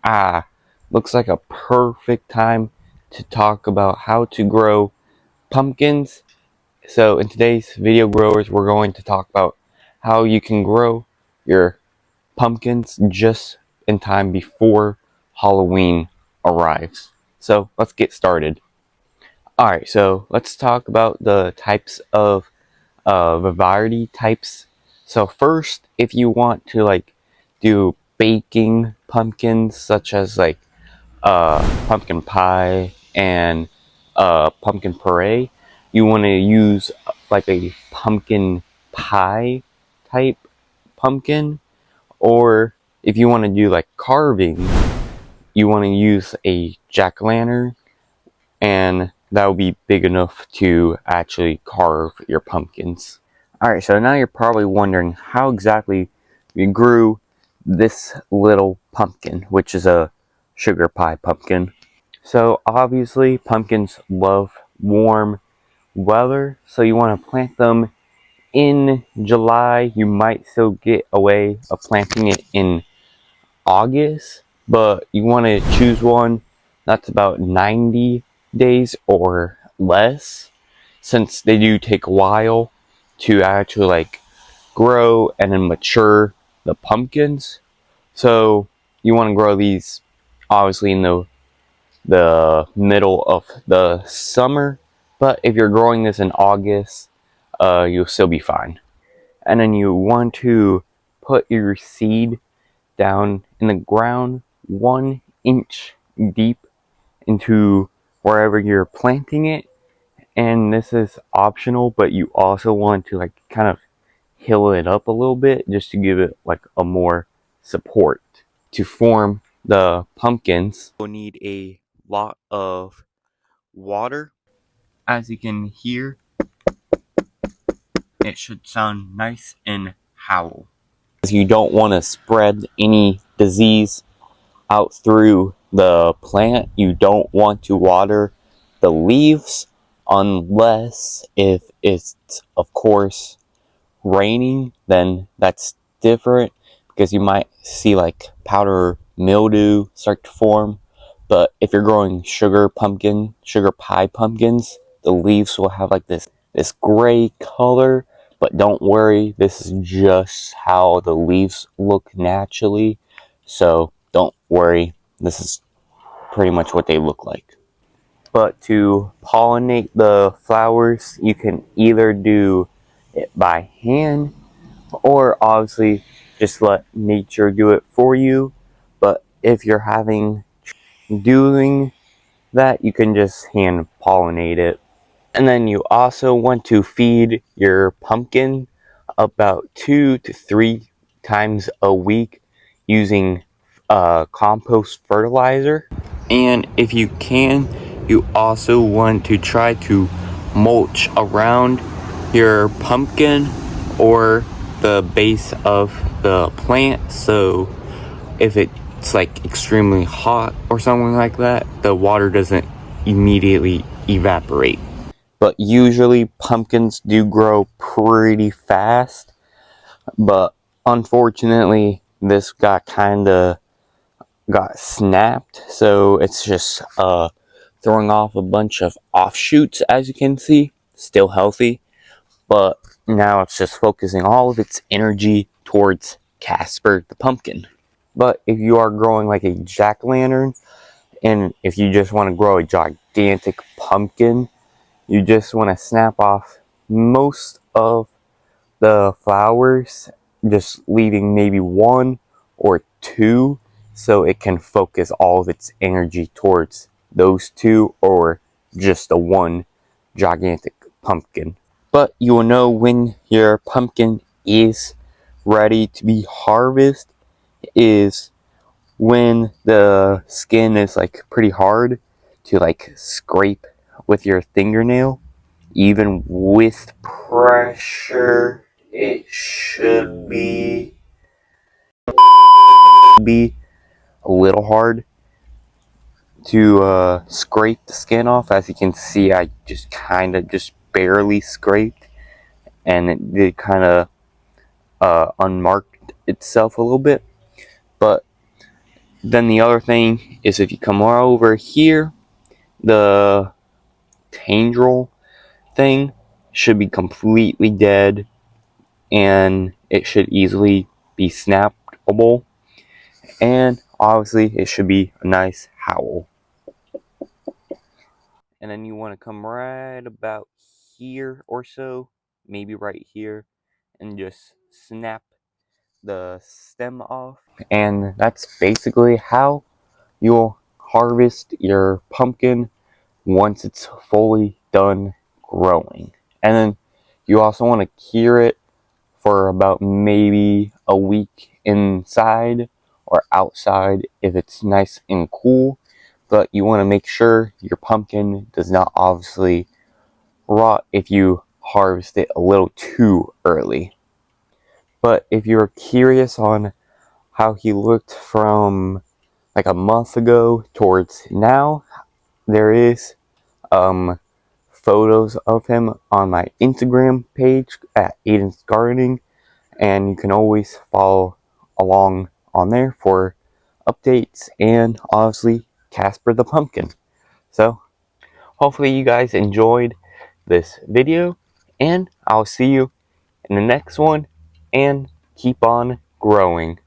Ah, looks like a perfect time to talk about how to grow pumpkins. So in today's video, growers, we're going to talk about how you can grow your pumpkins just in time before Halloween arrives. So let's get started. Alright, so let's talk about the types of variety types. So first, if you want to do baking pumpkins, such as pumpkin pie and pumpkin puree, you want to use like a pumpkin pie type pumpkin. Or if you want to do like carving, you want to use a jack-o'-lantern, and that will be big enough to actually carve your pumpkins. Alright, so now you're probably wondering how exactly we grew this little pumpkin, which is a sugar pie pumpkin. So obviously pumpkins love warm weather, so you want to plant them in July. You might still get away of planting it in August, but you want to choose one that's about 90 days or less, since they do take a while to actually grow and then mature the pumpkins. So you want to grow these obviously in the middle of the summer, but if you're growing this in August, you'll still be fine. And then you want to put your seed down in the ground 1 inch deep into wherever you're planting it. And this is optional, but you also want to kind of hill it up a little bit just to give it a more support. To form the pumpkins, you'll need a lot of water. As you can hear, it should sound nice and hollow. You don't want to spread any disease out through the plant. You don't want to water the leaves unless if it's, of course, raining. Then that's different, because you might see powder mildew start to form. But if you're growing sugar pie pumpkins, the leaves will have this gray color. But don't worry, this is just how the leaves look naturally, so don't worry, this is pretty much what they look like. But to pollinate the flowers, you can either do it by hand, or obviously just let nature do it for you. But if you're doing that, you can just hand pollinate it. And then you also want to feed your pumpkin about 2 to 3 times a week using compost fertilizer. And if you can, you also want to try to mulch around your pumpkin or the base of the plant, so if it's extremely hot or something like that, the water doesn't immediately evaporate. But usually pumpkins do grow pretty fast, but unfortunately this got snapped, so it's just throwing off a bunch of offshoots. As you can see, still healthy, but now it's just focusing all of its energy towards Casper the pumpkin. But if you are growing like a jack-o'-lantern, and if you just want to grow a gigantic pumpkin, you just want to snap off most of the flowers, just leaving maybe 1 or 2, so it can focus all of its energy towards those 2, or just the one gigantic pumpkin. But you will know when your pumpkin is ready to be harvested is when the skin is pretty hard to scrape with your fingernail. Even with pressure, it should be a little hard to scrape the skin off. As you can see, I just just barely scraped, and it did unmarked itself a little bit. But Then the other thing is, if you come over here, the tendril thing should be completely dead, and it should easily be snappable, and obviously it should be a nice howl. And then you want to come right about here or so, maybe right here, and just snap the stem off. And that's basically how you'll harvest your pumpkin once it's fully done growing. And then you also want to cure it for about maybe a week inside or outside if it's nice and cool. But you want to make sure your pumpkin does not obviously rot if you harvest it a little too early. But if you're curious on how he looked from like a month ago towards now, there is photos of him on my Instagram page at Aiden's Gardening, and you can always follow along on there for updates and obviously Casper the Pumpkin. So hopefully you guys enjoyed this video, and I'll see you in the next one, and keep on growing.